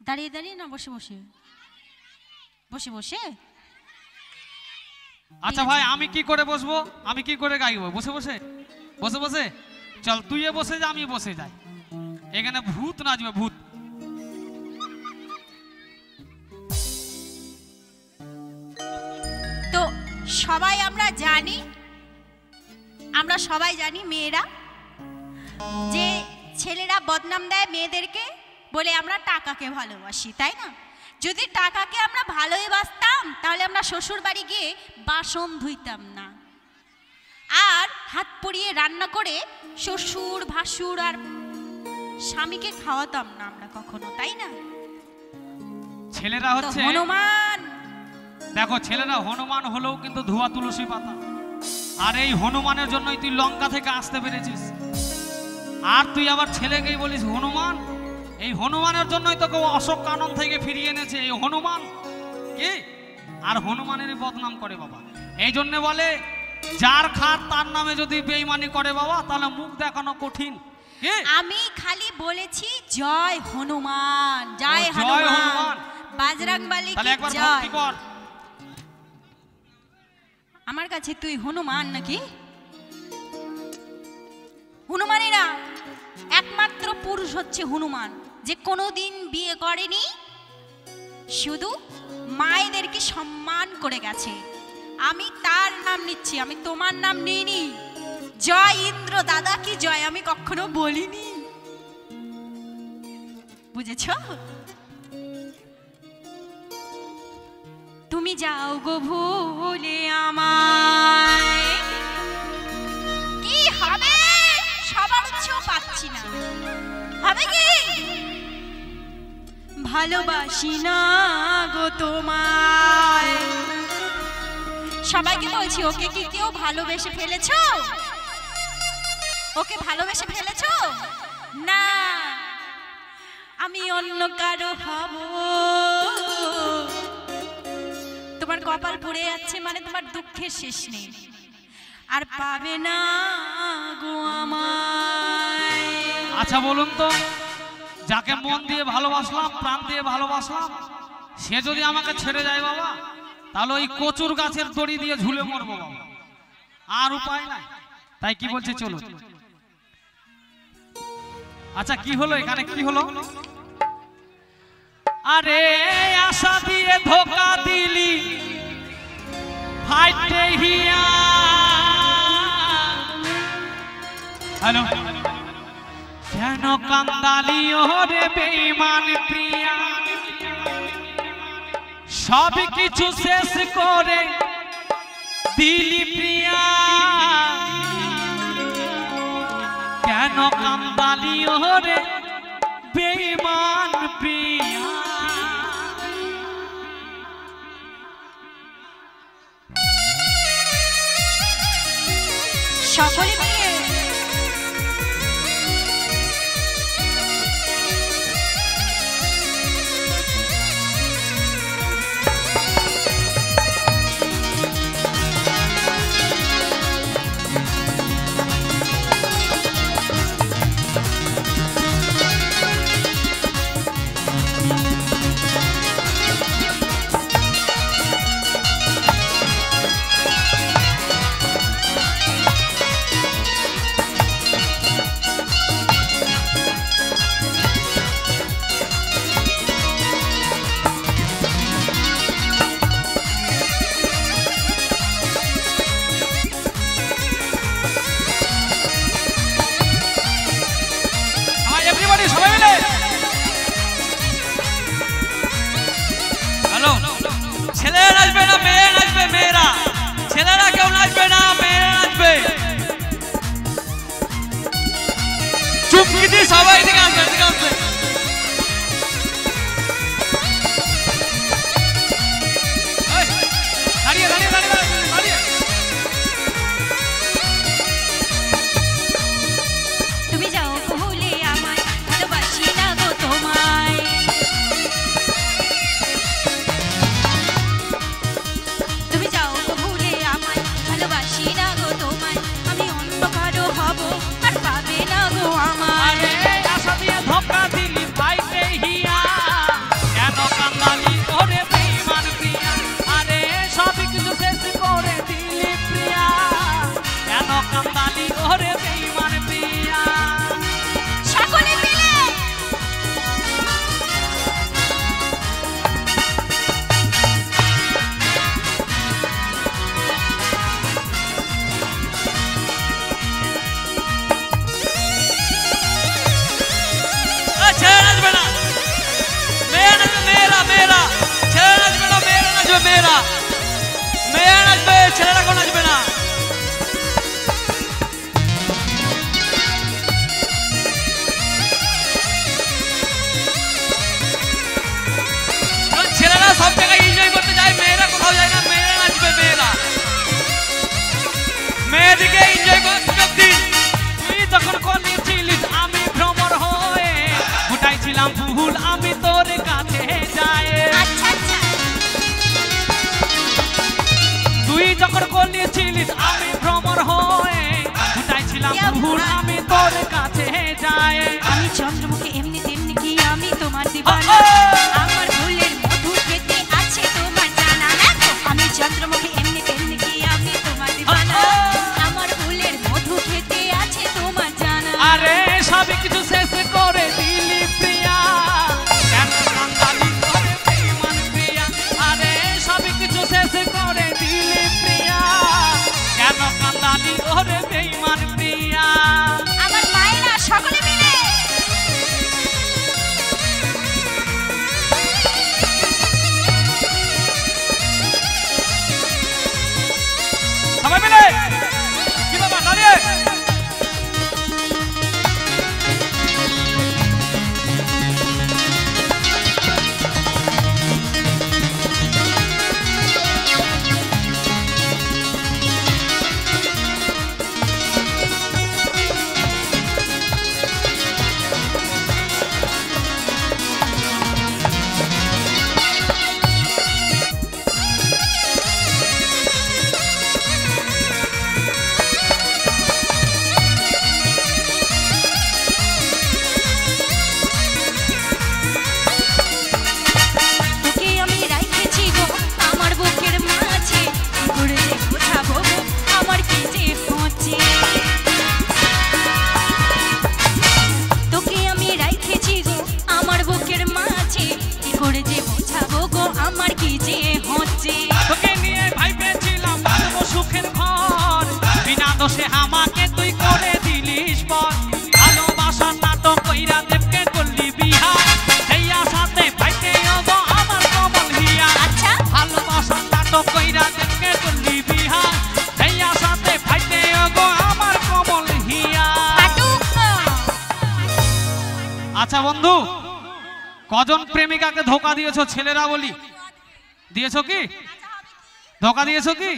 দাঁড়িয়ে দাঁড়িয়ে না বসে বসে? বসে বসে। আচ্ছা ভাই, আমি কি করে বসবো? আমি কি করে গাইবো? বসে বসে? বসে বসে? চল তুই বসে যা, আমি বসে যাই। এখানে ভূত নাচবে, ভূত। তো সবাই জানি মেয়েরা যে ছেলেরা বদনাম দেয় মেয়েদেরকে বলে আমরা টাকাকে ভালোবাসি, তাই না? যদি টাকাকে আমরা ভালোবাসতাম তাহলে আমরা শ্বশুর বাড়ি গিয়ে বাসন ধুইতাম না, আর হাত পুড়িয়ে রান্না করে শ্বশুর ভাসুর আর স্বামীকে খাওয়াতাম না আমরা কখনো, তাই না? ছেলেরা হচ্ছে হনুমান। দেখো, ছেলেরা হনুমান হলেও কিন্তু ধোয়া তুলসী পাতা। আর এই হনুমানের জন্যই তুই লঙ্কা থেকে আসতে পেরেছিস, আর তুই আবার ছেলেকেই বলিস হনুমান। এই হনুমানের জন্যই তোকে অশোক কানন থেকে ফিরিয়ে এনেছে এই হনুমান। কি আর হনুমানেরই বদনাম করে বাবা। এই জন্য বলে যার খাট তার নামে যদি বেঈমানি করে বাবা, তাহলে মুখ দেখানো কঠিন। আমি খালি বলেছি জয় হনুমান, জয় হনুমান, বজরংবলী কি জয়। আমার কাছে তুই হনুমান নাকি? হনুমানেরা একমাত্র পুরুষ হচ্ছে হনুমান, যে কোনোদিন বিয়ে করেনি, শুধু মায়েদেরকে সম্মান করে গেছে। আমি তার নাম নিচ্ছি, আমি তোমার নাম নিইনি। জয় ইন্দ্র দাদা কি জয় আমি কখনো বলিনি, বুঝেছ? তুমি যাও গো ভুলে আমায়। কি হবে? সবার ইচ্ছেও পাচ্ছি না, হবে কি? ভালোবাসি না গো তোমায়। সবাইকে বলছি, ওকে কি কেউ ভালোবেসে ফেলেছো? ওকে ভালোবেসে ফেলেছো? না, আমি অন্য কারো হব। তোমার কপাল পুড়ে যাচ্ছে মানে তোমার দুঃখের শেষ নেই, আর পাবে না গো আমায়। আচ্ছা বলুন তো, যাকে মন দিয়ে ভালোবাসলাম, প্রাণ দিয়ে ভালোবাসলাম, সে যদি আমাকে ছেড়ে যায় বাবা, তাহলে ওই কচুর গাছের দড়ি দিয়ে ঝুলে মরবো বাবা, আর উপায় নাই। তাই কি বলছে চলুন। আচ্ছা কি হলো এখানে, কি হলো? আরে আশা দিয়ে ধোকা দিলি ফাইটে হিয়া। হ্যালো, কেন কান্দালি ওরে বেঈমান প্রিয়া? সব কিছু শেষ করে দিলি প্রিয়া, কেন কান্দালি ওরে বেঈমান প্রিয়া? সকলে মিলে ছেলেরা নাচবে না মেয়ে নাচবে? মেয়েরা, ছেলেরা কেউ নাচবে না, মেয়েরা নাচবে। চুপকি দিয়ে সবাই দিকে আসবে, দিকে আসবে। দাঁড়িয়ে দাঁড়িয়ে দাঁড়িয়ে দাঁড়িয়ে। তুমি যাও ভুলে আমায়, ভালোবাসি না গো তোমায়। তুমি যাও ভুলে আমায়, ভালোবাসি কান্দালি ওরে বেঈমান প্রিয়া। সকলে মিলে ছেড়ে নাচবে না, মেয়ে নাচবে, মেয়েরা মেয়েরা ছেড়ে নাচবে না, মেয়েরা নাচবে, মেয়েরা মেয়েরা নাচবে, ছেলেরা কেউ নাচবে না। ছেলেরা সব জায়গায় এনজয় করতে যায়, মেয়েরা কোথাও যায় না, মেয়েরা নাচবে, মেয়েরা মেয়েদিকে এনজয় করার সুযোগ দিন। তুই যখন কলেছিলিস আমি ভ্রমর হয়ে ফুটাইছিলাম ফুল আমি তোর কাছে যাই। আচ্ছা আচ্ছা তুই যখন কলেছিলিস আমি ভ্রমর হয়ে ফুটাইছিলাম ফুল আমি তোর কাছে যাই। আমি চন্দ্রমুখী এমনি তেমনি কি আমি তোমার দিবানা, আমার ফুলের মধু খেতে আছে তোমার জানা না তো? আমি চন্দ্রমুখী এমনি তেমনি কি আমি তোমার দিবানা, আমার ফুলের মধু খেতে আছে তোমার জানা। আরে সবই কিছু শেষ করে দিলি প্রিয়া, কেন কান্দালি ওরে বেঈমান প্রিয়া। আরে সবই কিছু শেষ করে দিলি প্রিয়া, কেন কান্দালি ওরে বেঈমান প্রিয়া। আমার মায়েরা সকলে মিলে সবাই মিলে কি বাবা দাঁড়িয়ে তোকে আমি রাখেছি গো আমার বুকের মাঝে, কি করে যে বোঝাবো গো আমার কি যে হচ্ছে। তোকে আমি রাখেছি গো আমার বুকের মাঝে, কি করে যে বোঝাবো গো আমার কি যে হচ্ছে। তোকে নিয়ে ভাইবেছিলাম বাঁধবো সুখের ঘর, বিনা দোষে আমাকে তুই করে দিলিস পর। ভালোবাসার নাটক কইরা দেবকে করলি বিহা, এই আশাতে ভাইতে গো আমার কমল হিয়া। আচ্ছা ভালোবাসার নাটক কইরা দেবকে করলি বিহা, এই আশাতে ভাইতে গো আমার কমল হিয়া। ফাটুক না। আচ্ছা বন্ধু, কজন প্রেমিকাকে ধোকা দিয়েছো ছেলেরা বলি? দিয়েছো কি? ধোকা দিয়েছো কি?